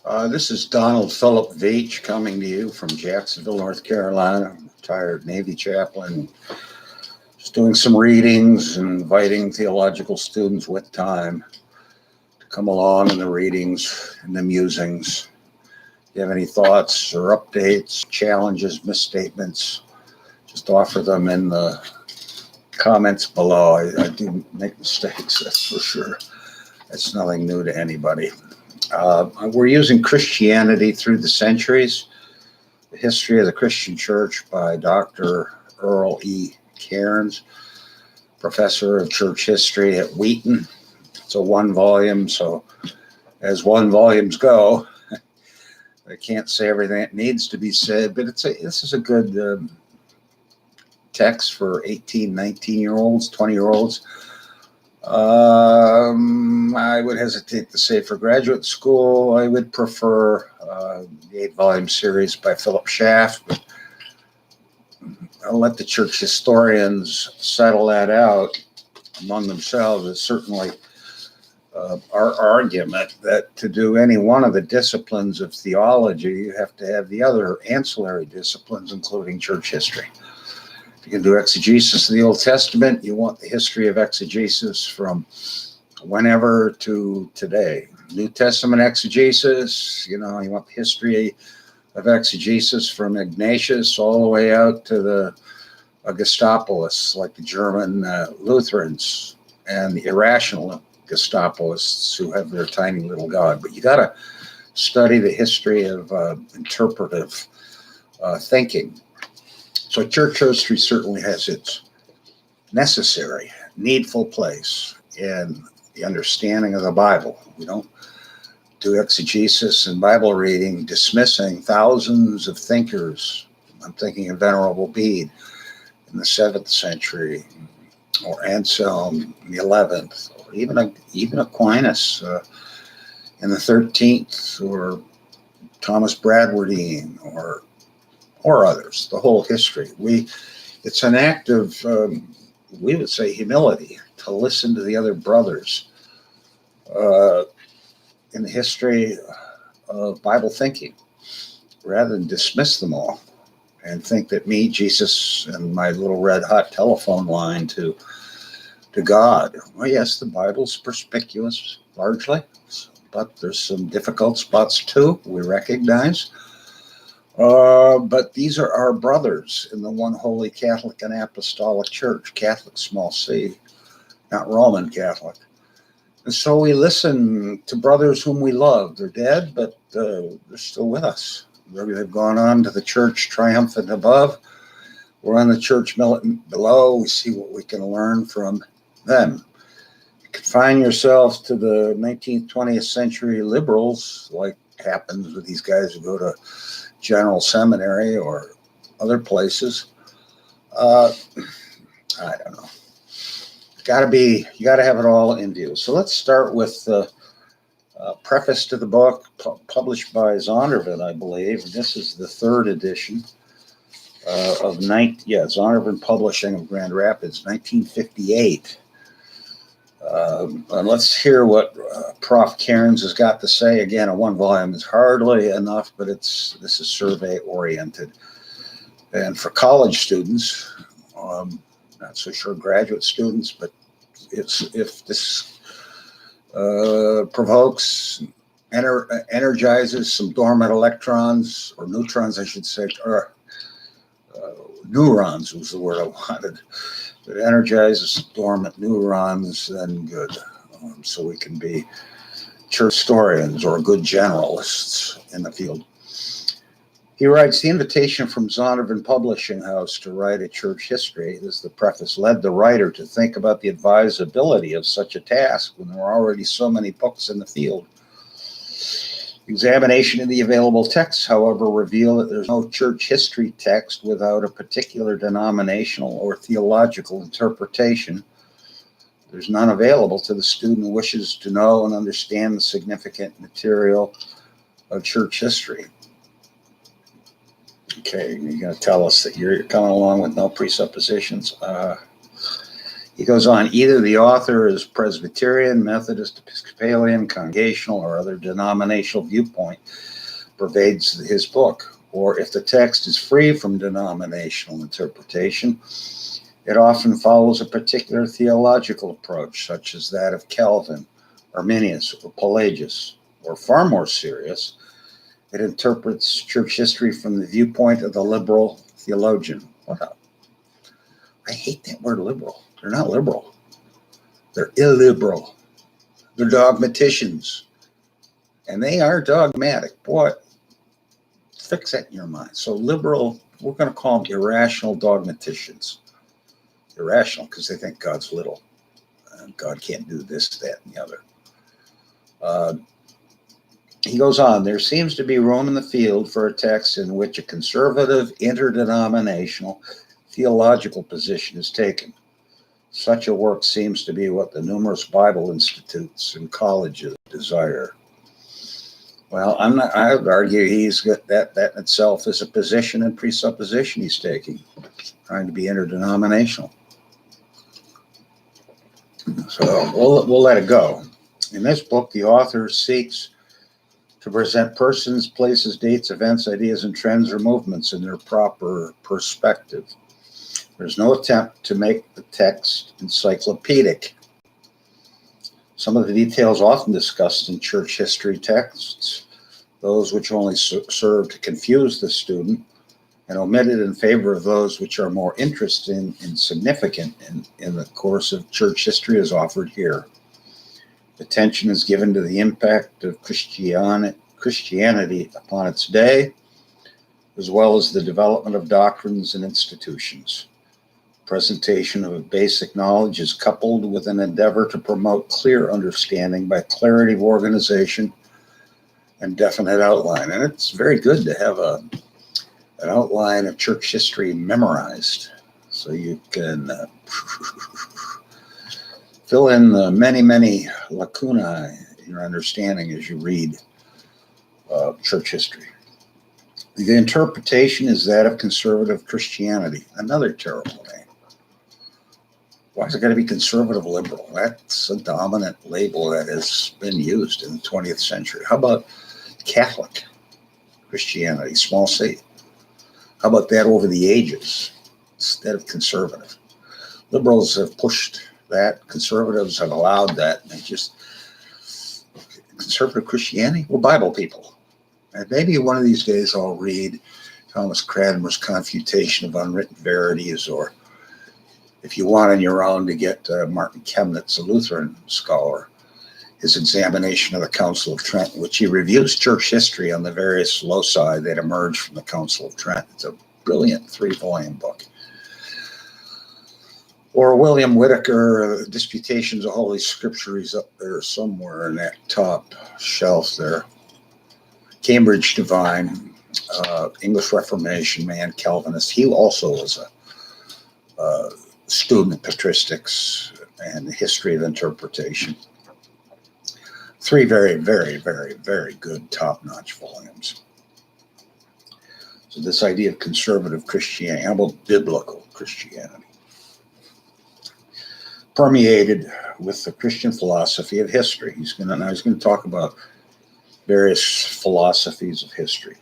This is Donald Philip Veitch coming to you from Jacksonville, North Carolina. Retired Navy chaplain. Just doing some readings and inviting theological students with time to come along in the readings and the musings. If you have any thoughts or updates, challenges, misstatements, just offer them in the comments below. I do make mistakes, that's for sure. It's nothing new to anybody. We're using Christianity Through the Centuries, the History of the Christian Church by Dr. Earle E. Cairns, professor of church history at Wheaton. It's a one volume, so as one volumes go, I can't say everything that needs to be said, but this is a good text for 18, 19-year-olds, 20-year-olds. I would hesitate to say for graduate school. I would prefer the 8-volume series by Philip Schaff, but I'll let the church historians settle that out among themselves. It's certainly our argument that to do any one of the disciplines of theology, you have to have the other ancillary disciplines, including church history. If you can do exegesis of the Old Testament, you want the history of exegesis from whenever to today. New Testament exegesis, you want the history of exegesis from Ignatius all the way out to the Gestapolists, like the German Lutherans and the irrational Gestapolists who have their tiny little God. But you got to study the history of interpretive thinking. So church history certainly has its necessary, needful place in the understanding of the Bible. We don't do exegesis and Bible reading dismissing thousands of thinkers. I'm thinking of Venerable Bede in the 7th century, or Anselm in the 11th, or even Aquinas in the 13th, or Thomas Bradwardine, or others, the whole history. It's an act of, we would say, humility to listen to the other brothers in the history of Bible thinking, rather than dismiss them all and think that me, Jesus, and my little red hot telephone line to God. Well, yes, the Bible's perspicuous largely, but there's some difficult spots too, we recognize. But these are our brothers in the one holy Catholic and Apostolic Church, Catholic small c, not Roman Catholic. And so we listen to brothers whom we love. They're dead, but they're still with us. They've gone on to the church triumphant above. We're on the church militant below. We see what we can learn from them. You confine yourself to the 19th, 20th century liberals, like happens with these guys who go to General Seminary or other places. I don't know. You got to have it all in view. So let's start with the preface to the book, published by Zondervan, I believe. This is the 3rd edition of Zondervan Publishing of Grand Rapids, 1958. And let's hear what Prof. Cairns has got to say. Again, a one volume is hardly enough, but this is survey oriented. And for college students, not so sure graduate students, but if this provokes, energizes some dormant electrons, or neutrons, I should say, or neurons was the word I wanted. If it energizes dormant neurons, then good. So we can be church historians or good generalists in the field. He writes, the invitation from Zondervan Publishing House to write a church history, this is the preface, led the writer to think about the advisability of such a task when there are already so many books in the field. Examination of the available texts, however, reveal that there's no church history text without a particular denominational or theological interpretation. There's none available to the student who wishes to know and understand the significant material of church history. Okay, you're going to tell us that you're coming along with no presuppositions. He goes on, either the author is Presbyterian, Methodist, Episcopalian, Congregational, or other denominational viewpoint pervades his book, or if the text is free from denominational interpretation, it often follows a particular theological approach, such as that of Calvin, Arminius, or Pelagius, or far more serious, it interprets church history from the viewpoint of the liberal theologian. What up? I hate that word liberal. They're not liberal. They're illiberal. They're dogmaticians. And they are dogmatic. Boy, fix that in your mind. So liberal, we're going to call them irrational dogmaticians. Irrational because they think God's little. God can't do this, that, and the other. He goes on, there seems to be room in the field for a text in which a conservative, interdenominational, theological position is taken. Such a work seems to be what the numerous Bible institutes and colleges desire. Well, I would argue he's got that in itself is a position and presupposition he's taking, trying to be interdenominational. So we'll let it go. In this book, the author seeks to present persons, places, dates, events, ideas, and trends or movements in their proper perspective. There's no attempt to make the text encyclopedic. Some of the details often discussed in church history texts, those which only serve to confuse the student, and omitted in favor of those which are more interesting and significant in the course of church history, is offered here. Attention is given to the impact of Christianity upon its day, as well as the development of doctrines and institutions. Presentation of basic knowledge is coupled with an endeavor to promote clear understanding by clarity of organization and definite outline. And it's very good to have an outline of church history memorized so you can fill in the many lacunae in your understanding as you read church history. The interpretation is that of conservative Christianity, another terrible name. Why is it got to be conservative liberal? That's a dominant label that has been used in the 20th century. How about Catholic Christianity, small c? How about that over the ages instead of conservative? Liberals have pushed that. Conservatives have allowed that. And just conservative Christianity, we're Bible people. And maybe one of these days I'll read Thomas Cranmer's Confutation of Unwritten Verities, or if you want on your own to get Martin Chemnitz, a Lutheran scholar, his examination of the Council of Trent, which he reviews church history on the various loci that emerged from the Council of Trent. It's a brilliant 3-volume book. Or William Whitaker, Disputations of Holy Scripture. He's up there somewhere in that top shelf there. Cambridge Divine, English Reformation man, Calvinist. He also was a student of patristics and the history of interpretation. 3 very, very, very, very good top-notch volumes. So this idea of conservative Christianity, how about biblical Christianity? Permeated with the Christian philosophy of history. He's going to talk about various philosophies of history.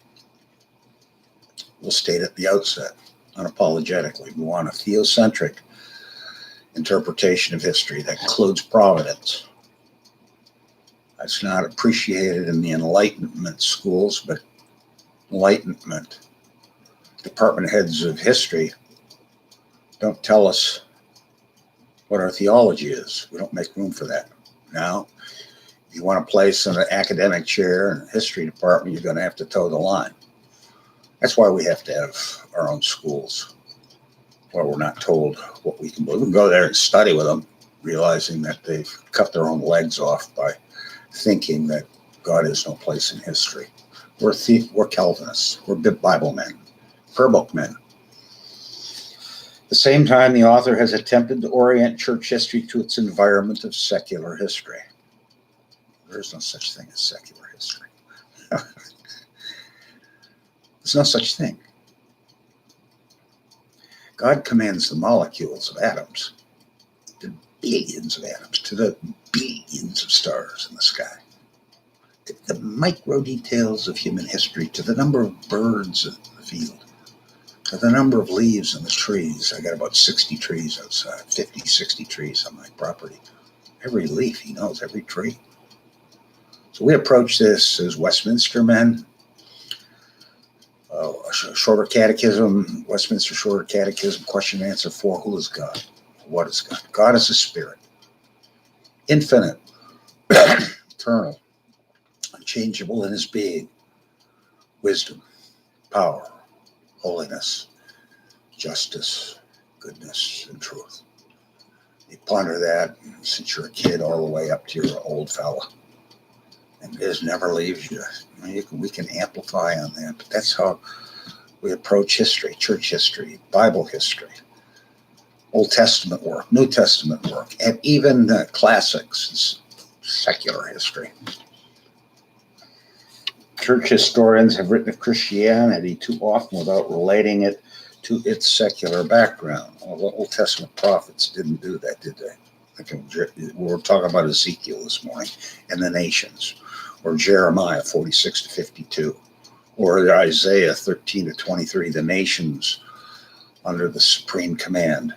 We'll state at the outset, unapologetically, we want a theocentric interpretation of history that includes providence. That's not appreciated in the Enlightenment schools, but Enlightenment department heads of history don't tell us what our theology is. We don't make room for that. Now, if you want to place in an academic chair in the history department, you're going to have to toe the line. That's why we have to have our own schools, where we're not told what we can believe. We can go there and study with them, realizing that they've cut their own legs off by thinking that God has no place in history. We're Calvinists. We're Bible men, prayer book men. At the same time, the author has attempted to orient church history to its environment of secular history. There is no such thing as secular history. There's no such thing. God commands the molecules of atoms to billions of atoms to the billions of stars in the sky, to the micro details of human history, to the number of birds in the field, to the number of leaves in the trees. I got about 60 trees outside, 50, 60 trees on my property. Every leaf, he knows, every tree. So we approach this as Westminster men. Shorter Catechism, Westminster Shorter Catechism, question and answer 4, who is God? What is God? God is a spirit, infinite, eternal, unchangeable in his being, wisdom, power, holiness, justice, goodness, and truth. You ponder that since you're a kid all the way up to your old fella. And it never leaves you. We can amplify on that, but that's how we approach history, church history, Bible history, Old Testament work, New Testament work, and even classics, secular history. Church historians have written of Christianity too often without relating it to its secular background. Well, the Old Testament prophets didn't do that, did they? We're talking about Ezekiel this morning and the nations, or Jeremiah 46 to 52, or Isaiah 13 to 23, the nations under the supreme command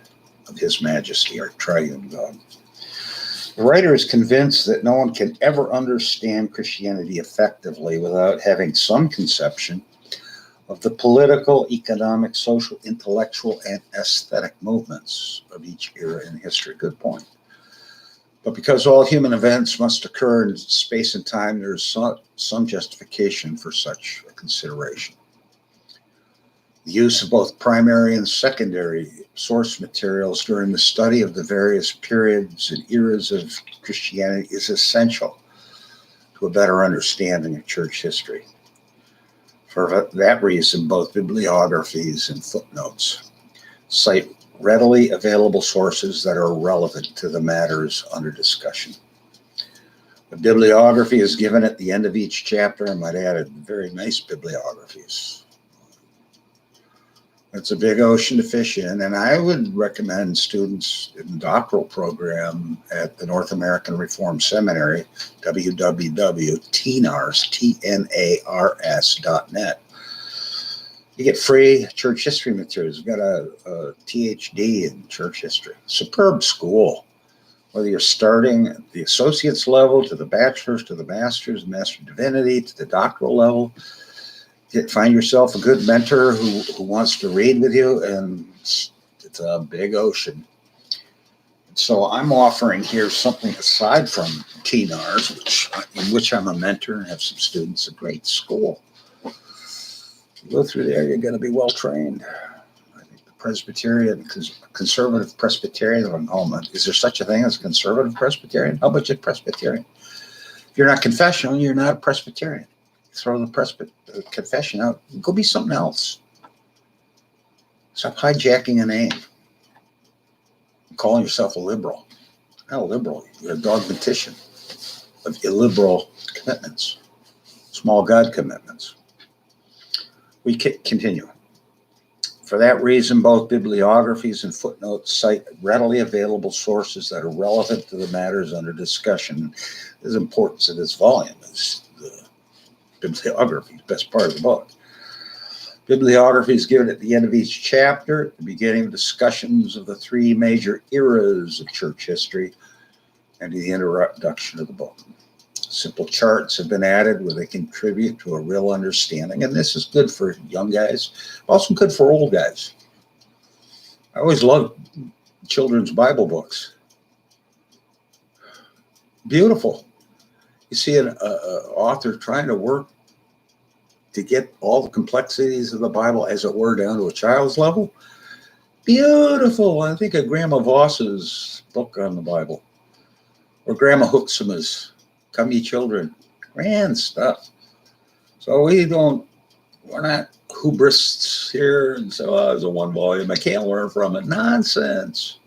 of his majesty, our triune God. The writer is convinced that no one can ever understand Christianity effectively without having some conception of the political, economic, social, intellectual, and aesthetic movements of each era in history. Good point. But because all human events must occur in space and time, there is some justification for such a consideration. The use of both primary and secondary source materials during the study of the various periods and eras of Christianity is essential to a better understanding of church history. For that reason, both bibliographies and footnotes cite readily available sources that are relevant to the matters under discussion. The bibliography is given at the end of each chapter. I might add very nice bibliographies. It's a big ocean to fish in, and I would recommend students in the doctoral program at the North American Reformed Seminary, www.tnars.net. You get free church history materials. We've got a THD in church history. Superb school. Whether you're starting at the associate's level, to the bachelor's, to the master's, master of divinity, to the doctoral level, find yourself a good mentor who wants to read with you, and it's a big ocean. So I'm offering here something aside from TNARS, in which I'm a mentor and have some students, a great school. Go through there, you're going to be well trained. I think the Presbyterian, conservative Presbyterian, is there such a thing as a conservative Presbyterian? How about you Presbyterian? If you're not confessional, you're not a Presbyterian. Throw the confession out. Go be something else. Stop hijacking a name. Calling yourself a liberal. Not a liberal. You're a dogmatician of illiberal commitments, small God commitments. We continue. For that reason, both bibliographies and footnotes cite readily available sources that are relevant to the matters under discussion. The importance of this volume is the bibliography, the best part of the book. Bibliography is given at the end of each chapter, at the beginning of discussions of the three major eras of church history, and the introduction of the book. Simple charts have been added where they contribute to a real understanding, and this is good for young guys, also good for old guys. I always loved children's Bible books. Beautiful. You see an author trying to work to get all the complexities of the Bible, as it were, down to a child's level. Beautiful. I think of Grandma Voss's book on the Bible, or Grandma Hoeksema's Come Ye Children. Grand stuff. So we're not hubris here and say, oh, there's a one volume, I can't learn from it. Nonsense.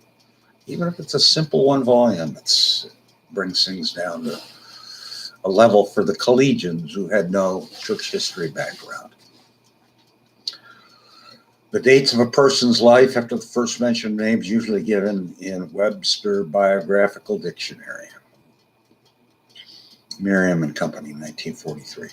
Even if it's a simple one volume, it brings things down to a level for the collegians who had no church history background. The dates of a person's life after the first mentioned names usually given in Webster Biographical Dictionary. Merriam and Company, 1943.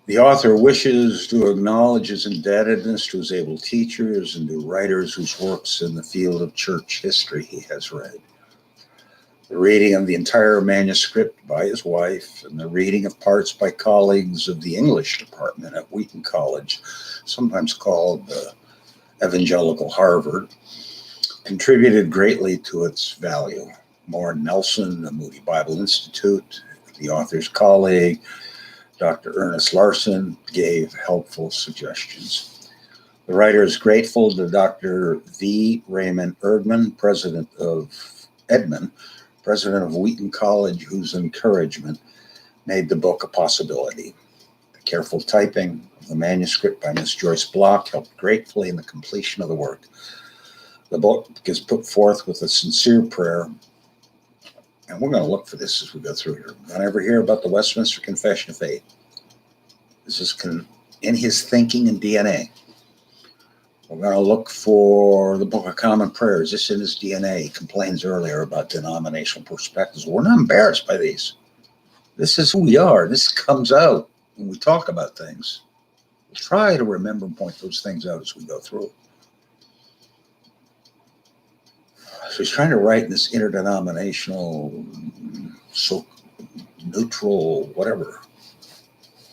The author wishes to acknowledge his indebtedness to his able teachers and to writers whose works in the field of church history he has read. The reading of the entire manuscript by his wife and the reading of parts by colleagues of the English department at Wheaton College, sometimes called Evangelical Harvard, contributed greatly to its value. Warren Nelson, the Moody Bible Institute, the author's colleague, Dr. Ernest Larson, gave helpful suggestions. The writer is grateful to Dr. V. Raymond Erdman, president of Wheaton College, whose encouragement made the book a possibility. The careful typing of the manuscript by Miss Joyce Block helped greatly in the completion of the work. The book is put forth with a sincere prayer, and we're going to look for this as we go through here. Don't ever hear about the Westminster Confession of Faith. This is in his thinking and DNA. We're going to look for the Book of Common Prayer. Is this in his DNA? He complains earlier about denominational perspectives. We're not embarrassed by these. This is who we are. This comes out when we talk about things. We'll try to remember and point those things out as we go through. So he's trying to write in this interdenominational, so neutral, whatever.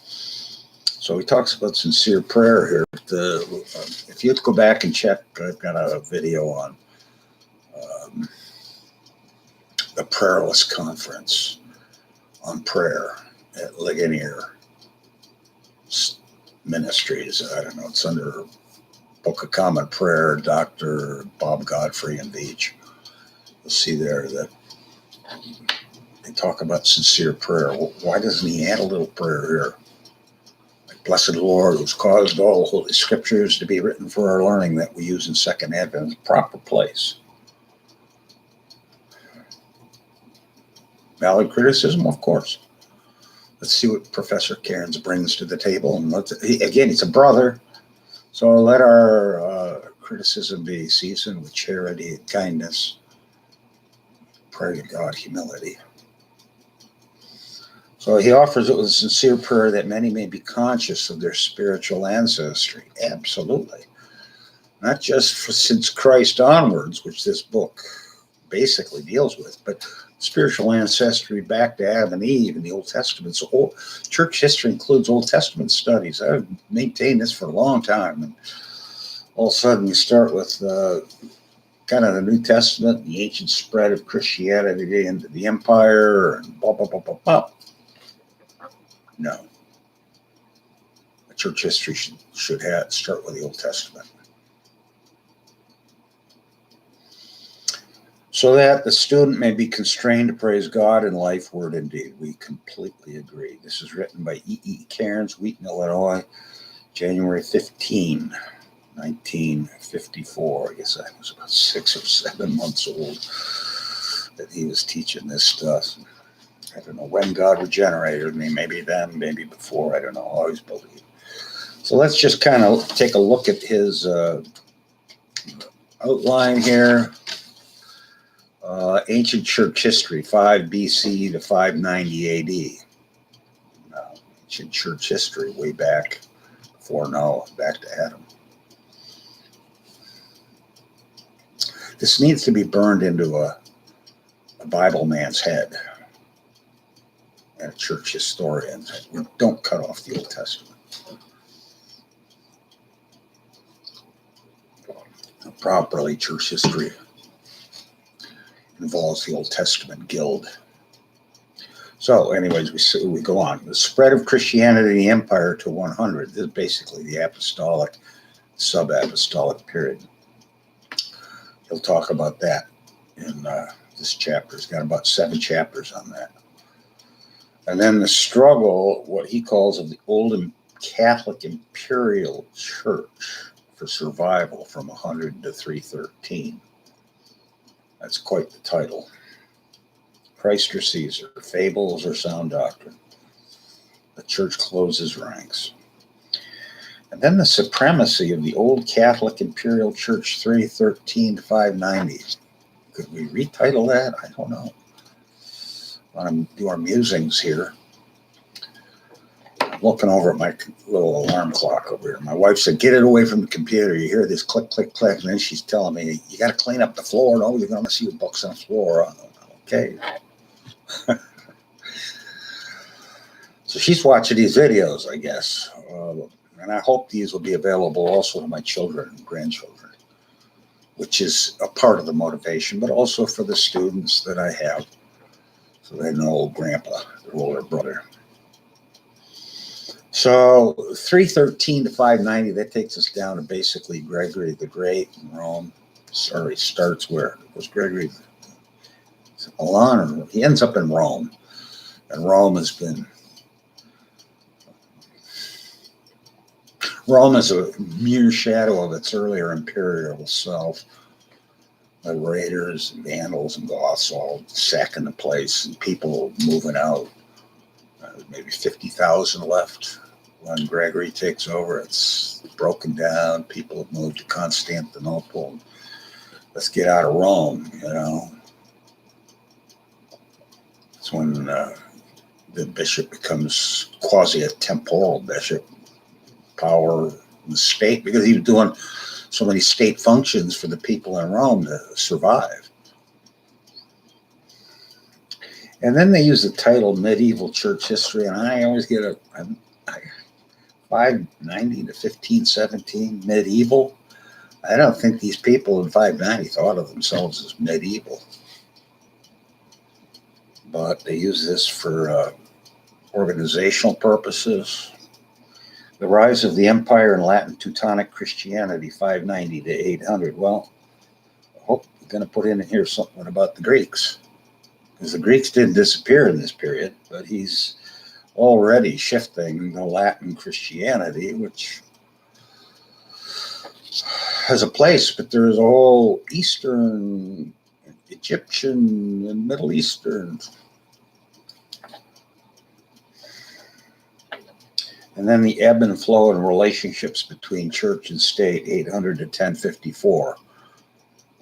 So he talks about sincere prayer here. If you go back and check, I've got a video on the Prayerless Conference on prayer at Ligonier Ministries. I don't know, it's under Book of Common Prayer, Dr. Bob Godfrey and Veitch. You'll see there that they talk about sincere prayer. Well, why doesn't he add a little prayer here? Like, blessed Lord, who's caused all holy scriptures to be written for our learning, that we use in Second Advent in the proper place. Valid criticism, of course. Let's see what Professor Cairns brings to the table. And again, he's a brother. So let our criticism be seasoned with charity and kindness. Pray to God, humility. So he offers it with a sincere prayer that many may be conscious of their spiritual ancestry. Absolutely. Not just since Christ onwards, which this book basically deals with, but spiritual ancestry back to Adam and Eve in the Old Testament. So church history includes Old Testament studies. I've maintained this for a long time. And all of a sudden you start with kind of the New Testament, the ancient spread of Christianity into the empire, and blah, blah, blah, blah, blah. No. A church history should start with the Old Testament. So that the student may be constrained to praise God in life, word, and deed. We completely agree. This is written by E. Cairns, Wheaton, Illinois, January 15, 1954. I guess I was about 6 or 7 months old that he was teaching this stuff. I don't know when God regenerated me, maybe then, maybe before, I don't know, I always believe. So let's just kind of take a look at his outline here. Ancient church history, 5 BC to 590 AD. Ancient church history, way back before Noah, back to Adam. This needs to be burned into a Bible man's head and a church historian. Don't cut off the Old Testament. Properly, church history involves the Old Testament guild. So anyways, we go on. The spread of Christianity in the empire to 100. This is basically the apostolic, sub-apostolic period. He'll talk about that in this chapter. He's got about 7 chapters on that. And then the struggle, what he calls of the old Catholic imperial church for survival from 100 to 313. That's quite the title. Christ or Caesar, fables or sound doctrine. The church closes ranks. And then the supremacy of the old Catholic Imperial Church 313 to 590. Could we retitle that? I don't know. I want to do our musings here. I'm looking over at my little alarm clock over here. My wife said, get it away from the computer. You hear this click, click, click. And then she's telling me, you got to clean up the floor. No, you're going to see your books on the floor. Okay. So she's watching these videos, I guess. And I hope these will be available also to my children and grandchildren, which is a part of the motivation, but also for the students that I have. So they know Grandpa, their older brother. So 313 to 590, that takes us down to basically Gregory the Great in Rome. Sorry, starts where? It was Gregory Milan, he ends up in Rome. And Rome is a mere shadow of its earlier imperial self. The Raiders, and Vandals, and Goths all sacking the place, and people moving out. Maybe 50,000 left when Gregory takes over. It's broken down. People have moved to Constantinople. Let's get out of Rome, you know. It's when the bishop becomes quasi a temporal bishop. Power in the state, because he was doing so many state functions for the people in Rome to survive. And then they use the title Medieval Church History, and I always get 590 to 1517 medieval. I don't think these people in 590 thought of themselves as medieval, but they use this for organizational purposes. The rise of the empire in Latin Teutonic Christianity, 590 to 800. Well, I hope we're going to put in here something about the Greeks, because the Greeks didn't disappear in this period, but he's already shifting to Latin Christianity, which has a place, but there's a whole Eastern, Egyptian, and Middle Eastern. And then the ebb and flow and relationships between church and state, 800 to 1054.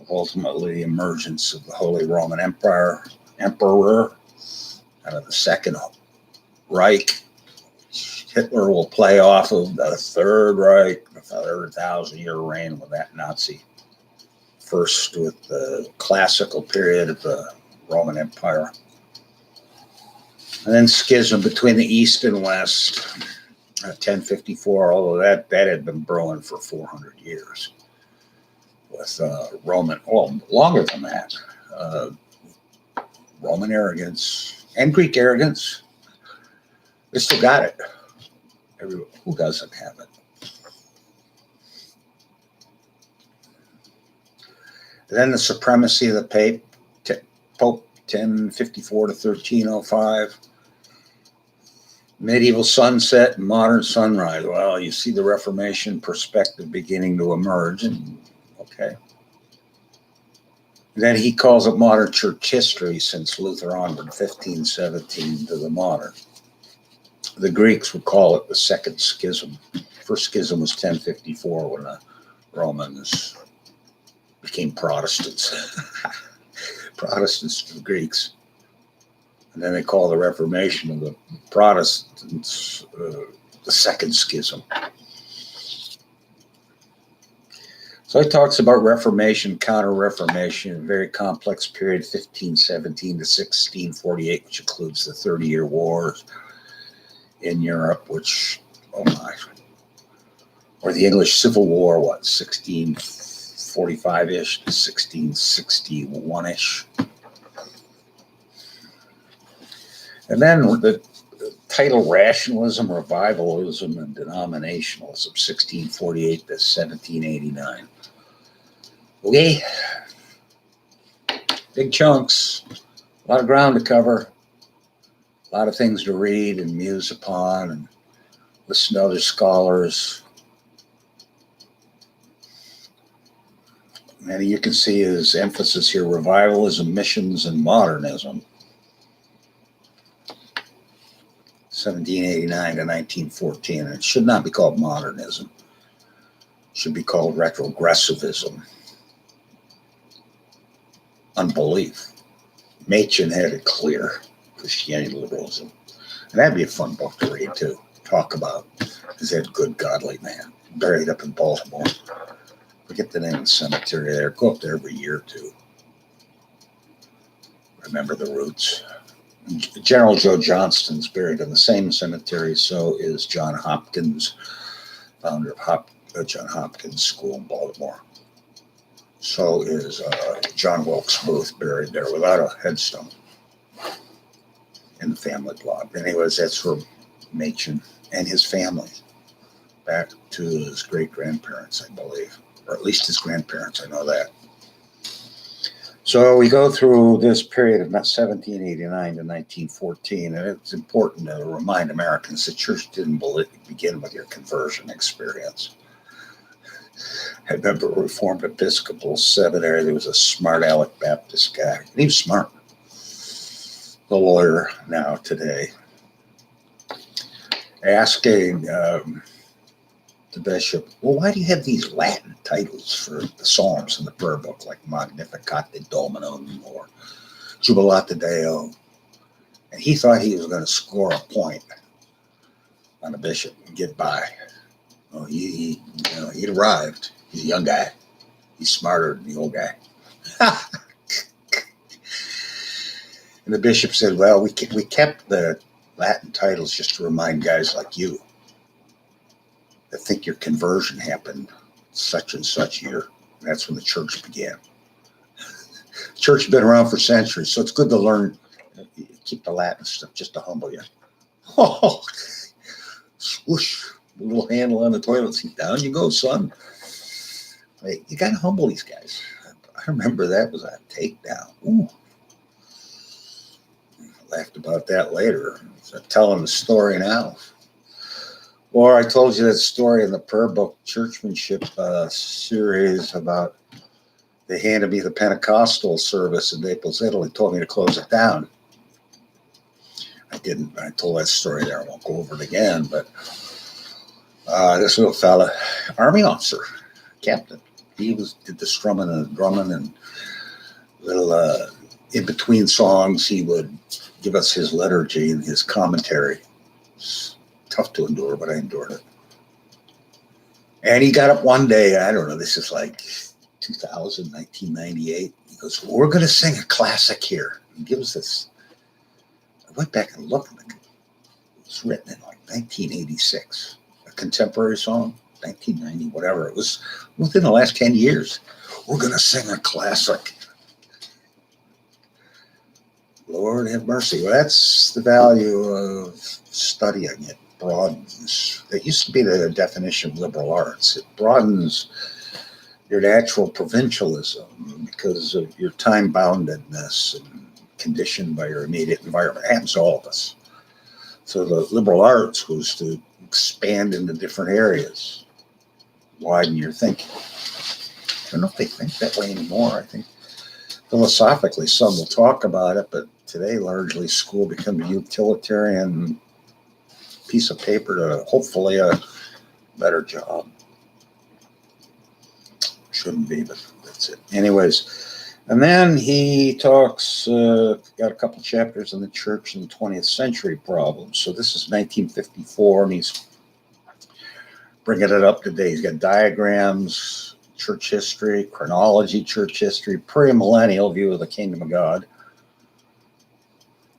Ultimately, the emergence of the Holy Roman Emperor out of the Second Reich. Hitler will play off of the Third Reich, the 1,000-year reign with that Nazi. First with the classical period of the Roman Empire. And then schism between the East and West. 1054, although that had been brewing for 400 years with Roman, well, longer than that, Roman arrogance and Greek arrogance. They still got it. Who doesn't have it? And then the supremacy of the Pope, 1054 to 1305. Medieval sunset and modern sunrise. Well, you see the Reformation perspective beginning to emerge, and okay. Then he calls it modern church history since Luther onward, 1517 to the modern. The Greeks would call it the second schism. First schism was 1054 when the Romans became Protestants. Protestants to the Greeks. And then they call the Reformation of the Protestants the second schism. So he talks about Reformation, Counter-Reformation, a very complex period, 1517 to 1648, which includes the 30-year wars in Europe, which, oh my, or the English Civil War, 1645-ish to 1661-ish. And then the title Rationalism, Revivalism, and Denominationalism, 1648 to 1789. Okay, big chunks, a lot of ground to cover, a lot of things to read and muse upon and listen to other scholars. And you can see his emphasis here, revivalism, missions, and modernism. 1789 to 1914, and it should not be called modernism. should be called retrogressivism, unbelief. Machen had it clear, Christianity liberalism. And that'd be a fun book to read, too. Talk about, is that good, godly man, buried up in Baltimore. Forget the name of the cemetery there. Go up there every year, too. Remember the roots. General Joe Johnston's buried in the same cemetery, so is John Hopkins, founder of John Hopkins School in Baltimore. So is John Wilkes Booth buried there without a headstone in the family plot. Anyways, that's for Machen and his family, back to his great-grandparents, I believe, or at least his grandparents, I know that. So we go through this period of 1789 to 1914, and it's important to remind Americans the church didn't begin with your conversion experience. I remember Reformed Episcopal Seminary, there was a smart aleck Baptist guy, and he was smart. The lawyer now today, asking the bishop, well, why do you have these Latin titles for the Psalms in the prayer book, like Magnificat Dominum or Jubilate Deo? And he thought he was going to score a point on the bishop and get by. Well, he'd arrived. He's a young guy. He's smarter than the old guy. And the bishop said, well, we kept the Latin titles just to remind guys like you that think your conversion happened such and such year. And that's when the church began. The church has been around for centuries, so it's good to learn, keep the Latin stuff just to humble you. Oh, swoosh, a little handle on the toilet seat. Down you go, son. Hey, you got to humble these guys. I remember that was a takedown. Ooh. Laughed about that later. So I'm telling the story now. Or I told you that story in the prayer book churchmanship series about they handed me the Pentecostal service in Naples, Italy, told me to close it down. I didn't. I told that story there. I won't go over it again. But this little fella, Army officer, captain, he did the strumming and drumming and little in between songs, he would give us his liturgy and his commentary. It's tough to endure, but I endured it. And he got up one day, I don't know, this is like 2000, 1998. He goes, well, we're going to sing a classic here. He gives this. I went back and looked. It was written in like 1986. A contemporary song, 1990, whatever. It was within the last 10 years. We're going to sing a classic. Lord have mercy. Well, that's the value of studying. It broadens. It used to be the definition of liberal arts. It broadens your natural provincialism because of your time-boundedness and conditioned by your immediate environment. It happens to all of us. So the liberal arts was to expand into different areas, widen your thinking. I don't know if they think that way anymore. I think philosophically some will talk about it, but today largely school becomes a utilitarian piece of paper to hopefully a better job. Shouldn't be, but that's it. Anyways, and then he talks, got a couple chapters on the church in the 20th century problems. So this is 1954, and he's bringing it up to date. He's got diagrams, church history, chronology, church history, premillennial view of the kingdom of God,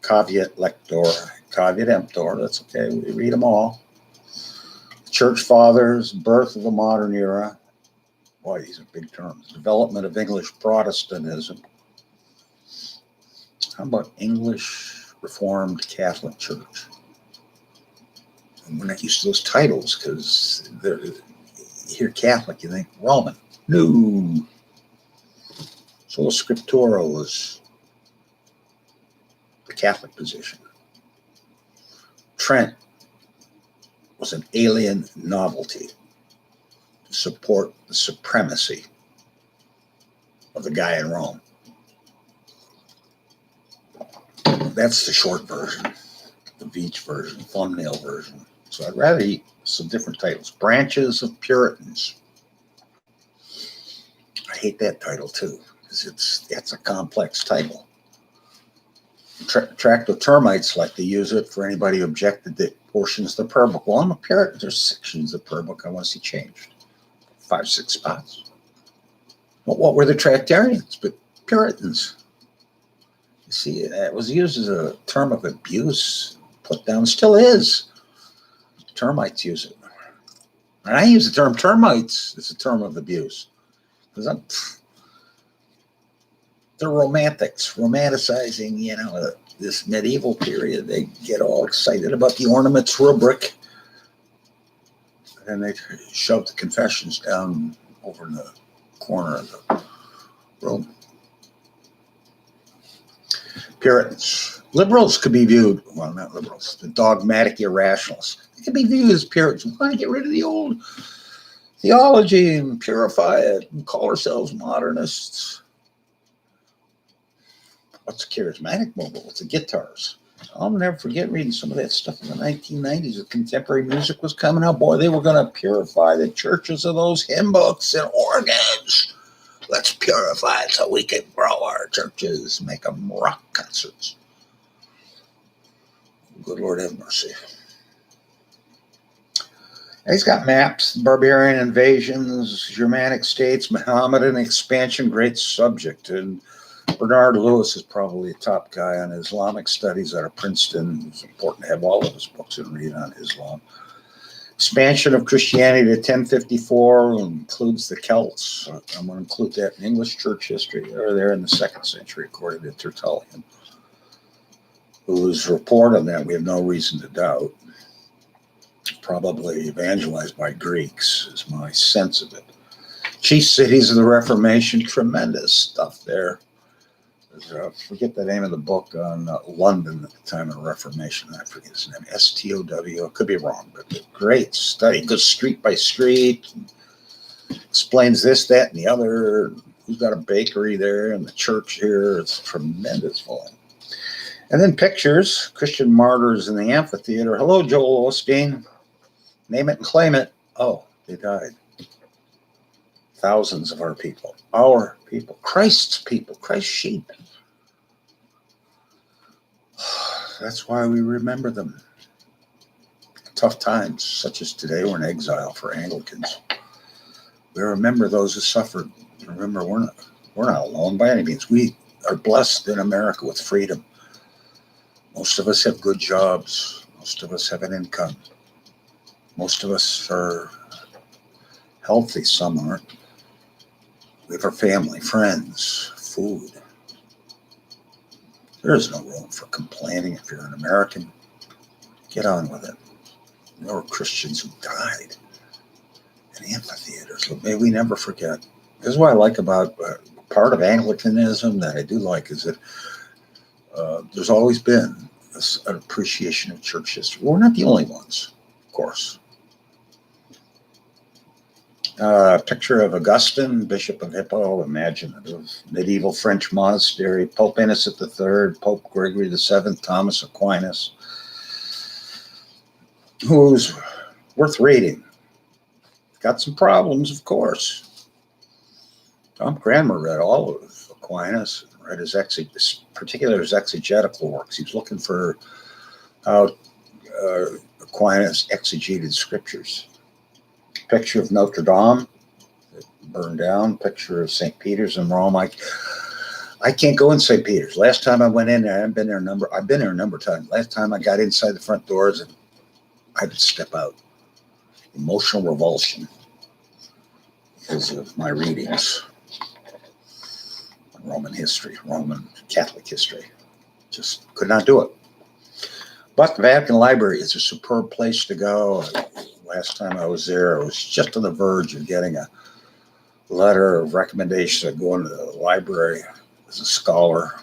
caveat lector, caveat emptor, that's okay, we read them all. Church fathers, birth of the modern era. Boy, these are big terms. Development of English Protestantism. How about English Reformed Catholic Church? And we're not used to those titles because you hear Catholic, you think Roman. No. Sola Scriptura was the Catholic position. Trent was an alien novelty to support the supremacy of the guy in Rome. That's the short version, the Veitch version, thumbnail version. So I'd rather eat some different titles. Branches of Puritans. hate that title too, because it's a complex title. Tractotermites like to use it for anybody who objected that portions of the prayer book. Well, I'm a Puritan. There's sections of the prayer book I want to see changed. 5, 6 spots. Well, what were the Tractarians but Puritans? You see, it was used as a term of abuse, put down, still is. Termites use it. And I use the term termites as a term of abuse. Because they're romantics, romanticizing, this medieval period. They get all excited about the ornaments rubric. And they shove the confessions down over in the corner of the room. Puritans. Liberals could be viewed, well, not liberals, the dogmatic irrationalists. They could be viewed as Puritans. We want to get rid of the old theology and purify it and call ourselves modernists. What's the charismatic movement? What's the guitars? I'll never forget reading some of that stuff in the 1990s. The contemporary music was coming out. Boy, they were going to purify the churches of those hymn books and organs. Let's purify it so we can grow our churches, make them rock concerts. Good Lord have mercy. He's got maps, barbarian invasions, Germanic states, Mohammedan expansion, great subject. And Bernard Lewis is probably a top guy on Islamic studies out of Princeton. It's important to have all of his books and read on Islam. Expansion of Christianity to 1054 includes the Celts. I'm going to include that in English church history. They were there in the 2nd century, according to Tertullian, whose report on that we have no reason to doubt. Probably evangelized by Greeks, is my sense of it. Chief cities of the Reformation, tremendous stuff there. I forget the name of the book on London at the time of the Reformation. I forget his name. STOW. I could be wrong, but great study. Goes street by street. Explains this, that, and the other. Who's got a bakery there and the church here. It's tremendous volume. And then pictures. Christian martyrs in the amphitheater. Hello, Joel Osteen. Name it and claim it. Oh, they died. Thousands of our people. Christ's people. Christ's sheep. That's why we remember them. Tough times, such as today, we're in exile for Anglicans. We remember those who suffered. Remember, we're not alone by any means. We are blessed in America with freedom. Most of us have good jobs. Most of us have an income. Most of us are healthy. Some aren't. We have our family, friends, food. There is no room for complaining if you're an American. Get on with it. There were Christians who died in amphitheaters. May we never forget. This is what I like about part of Anglicanism that I do like is that there's always been an appreciation of church history. We're not the only ones, of course. Picture of Augustine, Bishop of Hippo, imaginative medieval French monastery, Pope Innocent III, Pope Gregory VII, Thomas Aquinas, who's worth reading. Got some problems, of course. Tom Cranmer read all of Aquinas, read his particularly his exegetical works. He was looking for how Aquinas exegeted scriptures. Picture of Notre Dame that burned down. Picture of St. Peter's in Rome. I can't go in St. Peter's. Last time I went in there, I've been there a number of times. Last time I got inside the front doors and I had to step out. Emotional revulsion because of my readings. Roman history, Roman Catholic history. Just could not do it. But the Vatican Library is a superb place to go. Last time I was there, I was just on the verge of getting a letter of recommendation of going to the library as a scholar.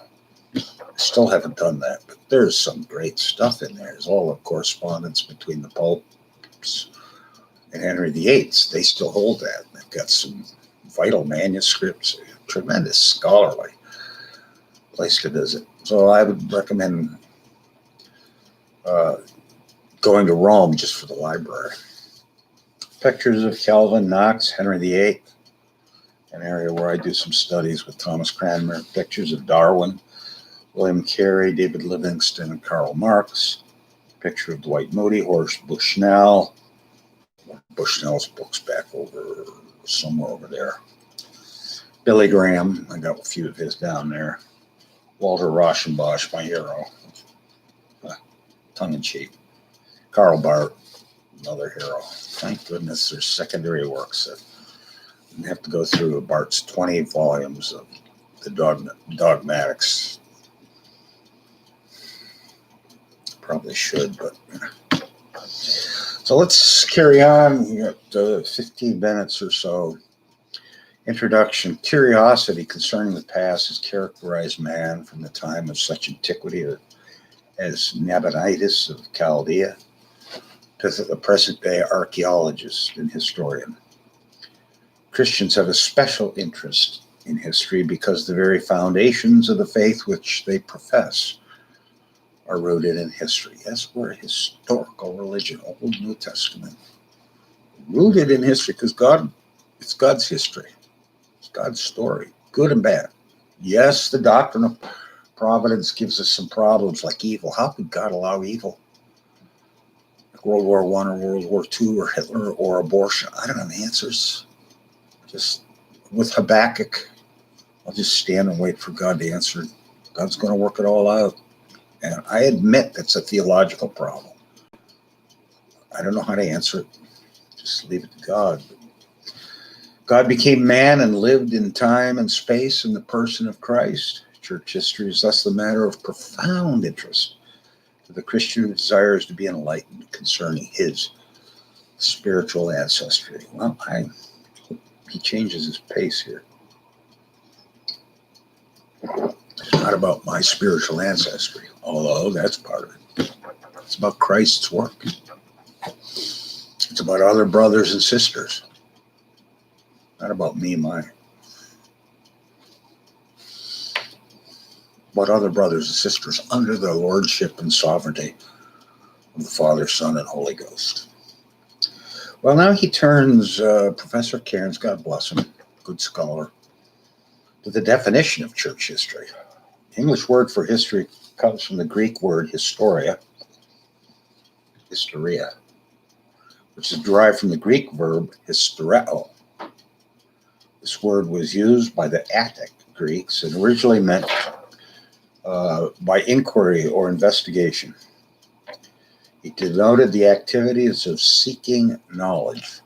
I still haven't done that, but there's some great stuff in there. There's all the correspondence between the popes and Henry VIII. They still hold that. They've got some vital manuscripts. Tremendous scholarly place to visit. So I would recommend going to Rome just for the library. Pictures of Calvin, Knox, Henry VIII, an area where I do some studies with Thomas Cranmer, pictures of Darwin, William Carey, David Livingston, and Karl Marx. Picture of Dwight Moody, Horace Bushnell. Bushnell's book's back over somewhere over there. Billy Graham, I got a few of his down there. Walter Rauschenbusch, my hero. Tongue in cheek. Karl Barth, another hero. Thank goodness there's secondary works that you have to go through Barth's 20 volumes of the dogmatics. Probably should, but so let's carry on. We got 15 minutes or so. Introduction. Curiosity concerning the past has characterized man from the time of such antiquity as Nabonidus of Chaldea to the present day archaeologist and historian. Christians have a special interest in history because the very foundations of the faith which they profess are rooted in history. Yes, we're a historical religion, Old New Testament. Rooted in history because it's God's history. It's God's story, good and bad. Yes, the doctrine of providence gives us some problems like evil. How could God allow evil? Like World War I or World War II or Hitler or abortion. I don't have answers. Just with Habakkuk, I'll just stand and wait for God to answer. God's going to work it all out. And I admit that's a theological problem. I don't know how to answer it. Just leave it to God. God became man and lived in time and space in the person of Christ. Church history is thus the matter of profound interest to the Christian who desires to be enlightened concerning his spiritual ancestry. Well, I hope he changes his pace here. It's not about my spiritual ancestry, although that's part of it. It's about Christ's work. It's about other brothers and sisters. Not about me, mine. About other brothers and sisters under the lordship and sovereignty of the Father, Son, and Holy Ghost. Well, now he turns, Professor Cairns, God bless him, good scholar, to the definition of church history. The English word for history comes from the Greek word historia, which is derived from the Greek verb hystereo. This word was used by the Attic Greeks and originally meant by inquiry or investigation. It denoted the activities of seeking knowledge.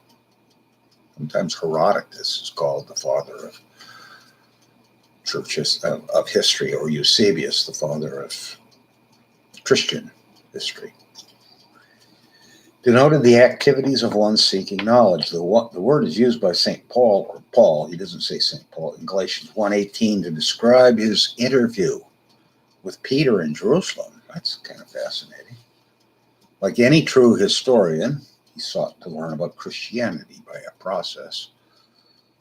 Sometimes Herodotus is called the father of of history, or Eusebius, the father of Christian history. Denoted the activities of one seeking knowledge. The word is used by St. Paul, or Paul, he doesn't say St. Paul, in Galatians 1:18 to describe his interview with Peter in Jerusalem. That's kind of fascinating. Like any true historian, he sought to learn about Christianity by a process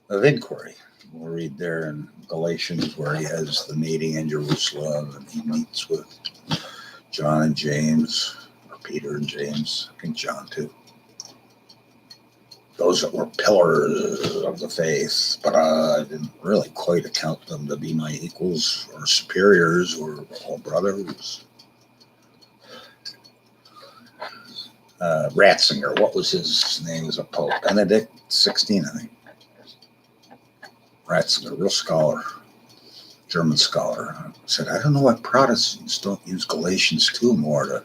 of inquiry. We'll read there in Galatians where he has the meeting in Jerusalem and he meets with John and James, or Peter and James, I think John too. Those that were pillars of the faith, but I didn't really quite account them to be my equals or superiors or all brothers. Ratzinger, what was his name as a pope? Benedict XVI, I think. Ratzinger, real scholar, German scholar, said, I don't know why Protestants don't use Galatians 2 more to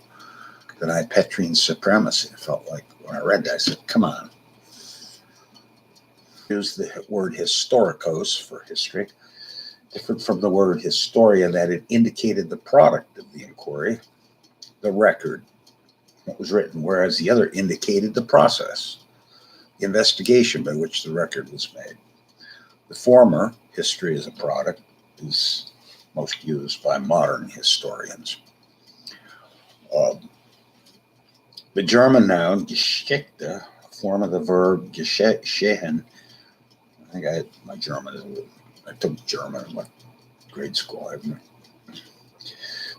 deny Petrine supremacy. I felt like when I read that, I said, come on. Use the word historicos for history, different from the word historia, that it indicated the product of the inquiry, the record, what was written, whereas the other indicated the process, the investigation by which the record was made. The former, history as a product, is most used by modern historians. The German noun, Geschichte, a form of the verb geschehen. I think my German, I took German in grade school, haven't I?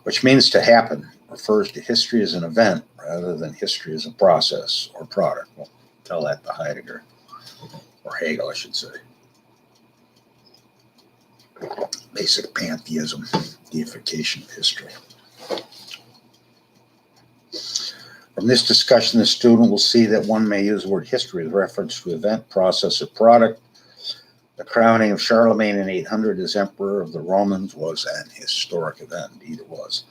Which means to happen, refers to history as an event rather than history as a process or product. We'll tell that to Heidegger, or Hegel, I should say. Basic pantheism, deification of history. From this discussion, the student will see that one may use the word history with reference to event, process, or product. The crowning of Charlemagne in 800 as Emperor of the Romans was an historic event. Indeed, it was.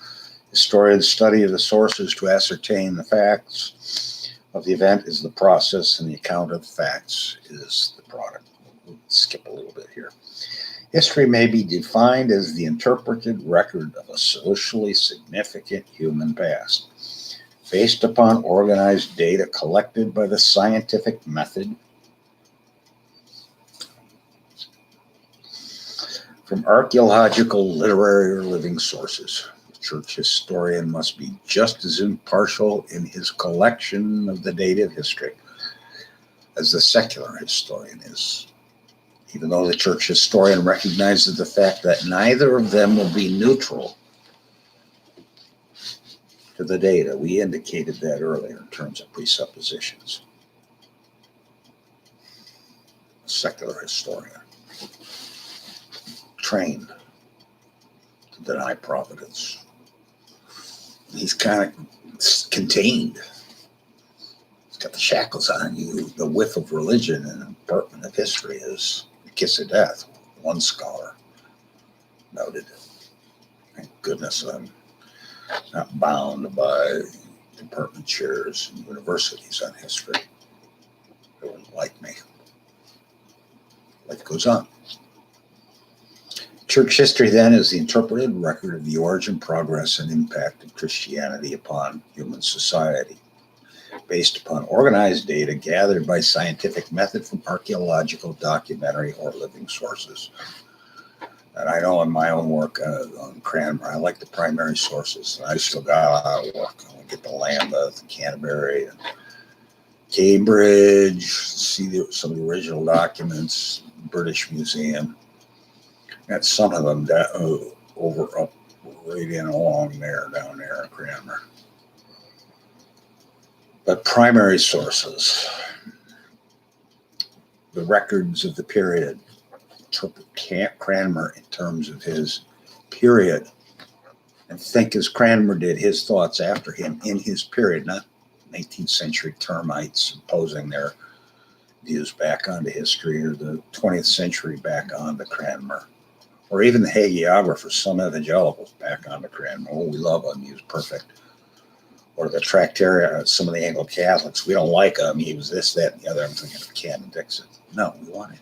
Historians study the sources to ascertain the facts of the event is the process, and the account of facts is the product. We'll skip a little bit here. History may be defined as the interpreted record of a socially significant human past, based upon organized data collected by the scientific method from archaeological, literary, or living sources. The church historian must be just as impartial in his collection of the data of history as the secular historian is, even though the church historian recognizes the fact that neither of them will be neutral to the data. We indicated that earlier in terms of presuppositions. A secular historian, trained to deny providence. He's kind of contained. He's got the shackles on you. The whiff of religion and the department of history is the kiss of death. One scholar noted. Thank goodness I'm not bound by department chairs and universities on history. They wouldn't like me. Life goes on. Church history, then, is the interpreted record of the origin, progress, and impact of Christianity upon human society, based upon organized data gathered by scientific method from archaeological, documentary, or living sources. And I know in my own work on Cranmer, I like the primary sources. I still got a lot of work. I get the Lambeth and Canterbury and Cambridge, see some of the original documents, British Museum. Got some of them up right in along there, down there in Cranmer. But primary sources, the records of the period, interpret Cranmer in terms of his period and think as Cranmer did his thoughts after him in his period, not 19th century termites imposing their views back onto history, or the 20th century back onto Cranmer, or even the hagiographers, some evangelicals back onto Cranmer. Oh, we love him, he was perfect. Or the Tractaria, some of the Anglo-Catholics, we don't like him, he was this, that, and the other. I'm thinking of Canon Dixon. No, we want to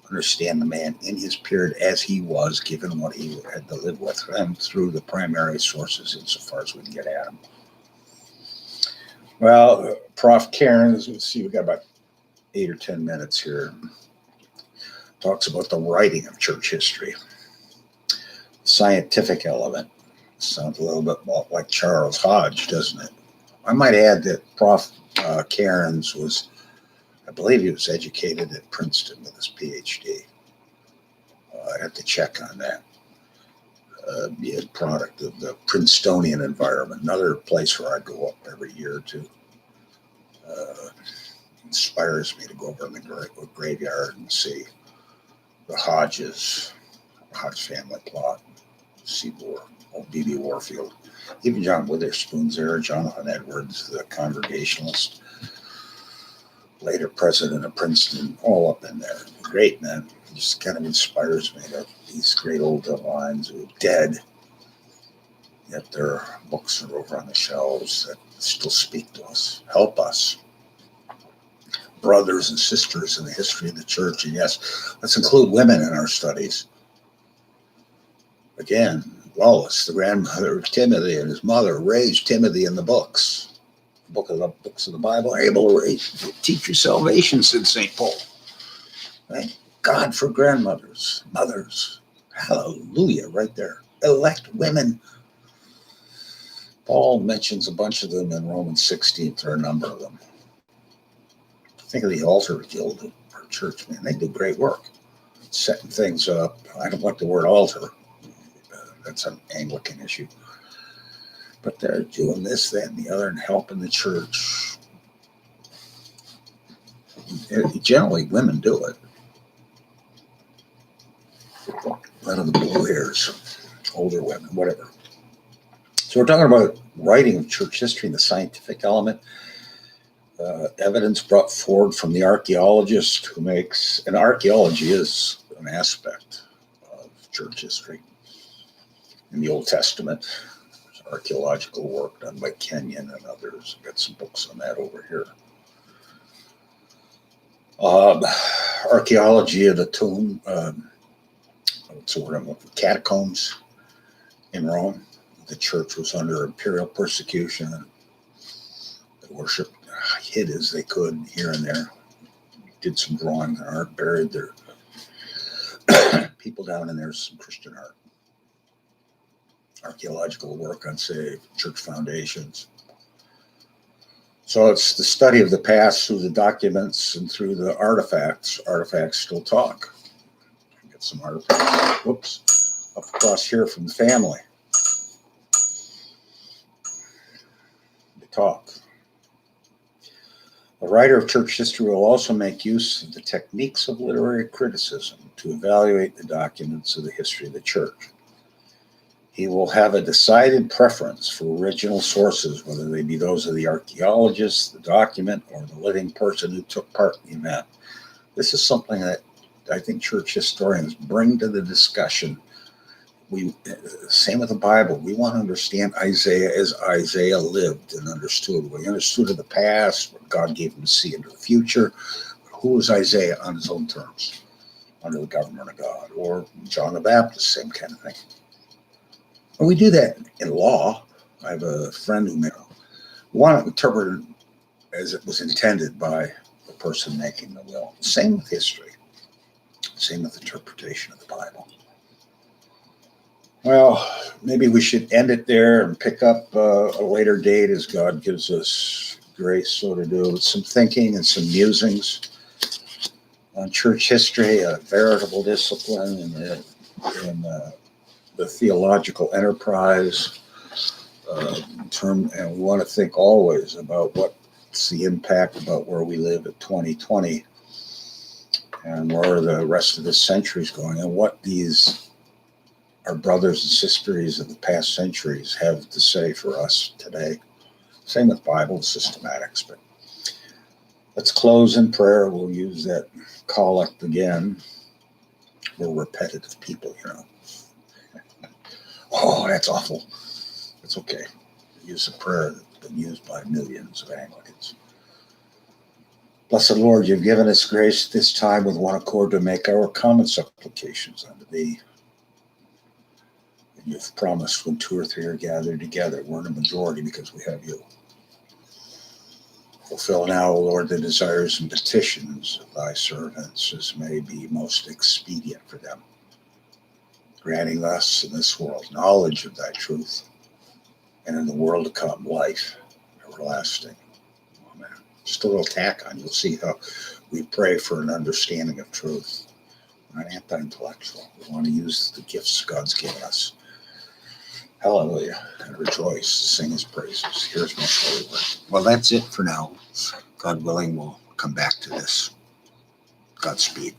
understand the man in his period as he was, given what he had to live with, and through the primary sources insofar as we can get at him. Well, Prof. Cairnes, let's see, we've got about 8 or 10 minutes here, talks about the writing of church history. Scientific element. Sounds a little bit like Charles Hodge, doesn't it? I might add that Prof. Cairnes was, I believe he was educated at Princeton with his PhD. I'd have to check on that. Be a product of the Princetonian environment, another place where I go up every year or two. Inspires me to go over in the graveyard and see the Hodge family plot, see B.B. Warfield, even John Witherspoon's there, Jonathan Edwards, the Congregationalist, later president of Princeton, all up in there. Great men. It just kind of inspires me that these great old divines who are dead, yet their books are over on the shelves that still speak to us, help us. Brothers and sisters in the history of the church. And yes, let's include women in our studies. Again, Lois, the grandmother of Timothy, and his mother raised Timothy in the books. Books of the Bible are able to teach you salvation, said St. Paul. Thank God for grandmothers, mothers. Hallelujah, right there. Elect women. Paul mentions a bunch of them in Romans 16, or a number of them. Think of the altar guild at our church, man. They do great work. Setting things up. I don't like the word altar. That's an Anglican issue. But they're doing this, that, and the other, and helping the church. Generally, women do it. None of the blue hairs, older women, whatever. So we're talking about writing of church history and the scientific element. Evidence brought forward from the archaeologist who makes, and archaeology is an aspect of church history. In the Old Testament, there's archaeological work done by Kenyon and others. I've got some books on that over here. Archaeology of the tomb, what's the word I'm looking for? Catacombs in Rome. The church was under imperial persecution. They worshipped, hid as they could here and there. Did some drawing and art, buried their people down in there, some Christian art. Archaeological work on, say, church foundations. So it's the study of the past through the documents and through the artifacts. Artifacts still talk. Get some artifacts, whoops, up across here from the family. They talk. A writer of church history will also make use of the techniques of literary criticism to evaluate the documents of the history of the church. He will have a decided preference for original sources, whether they be those of the archaeologist, the document, or the living person who took part in the event. This is something that I think church historians bring to the discussion. Same with the Bible. We want to understand Isaiah as Isaiah lived and understood. We understood of the past, what God gave him to see into the future. Who was Isaiah on his own terms, under the government of God? Or John the Baptist, same kind of thing. And we do that in law. I have a friend who want to interpret it as it was intended by the person making the will. Same with history. Same with interpretation of the Bible. Well, maybe we should end it there and pick up a later date as God gives us grace so to do. Some thinking and some musings on church history, a veritable discipline in the theological enterprise. And we want to think always about what's the impact about where we live at 2020 and where the rest of this century is going, and what our brothers and sisters of the past centuries have to say for us today. Same with Bible systematics, but let's close in prayer. We'll use that collect again. We're repetitive people, you know. Oh, that's awful. It's okay. Use a prayer that's been used by millions of Anglicans. Blessed Lord, you've given us grace at this time with one accord to make our common supplications unto thee. And you've promised when two or three are gathered together, we're in a majority because we have you. Fulfill now, O Lord, the desires and petitions of thy servants as may be most expedient for them, granting us in this world knowledge of thy truth, and in the world to come life everlasting. Amen. Just a little tack on, you'll see how we pray for an understanding of truth. We're not anti-intellectual. We want to use the gifts God's given us. Hallelujah, and rejoice, sing his praises. Here's my holy word. Well, that's it for now. God willing, we'll come back to this. Godspeed.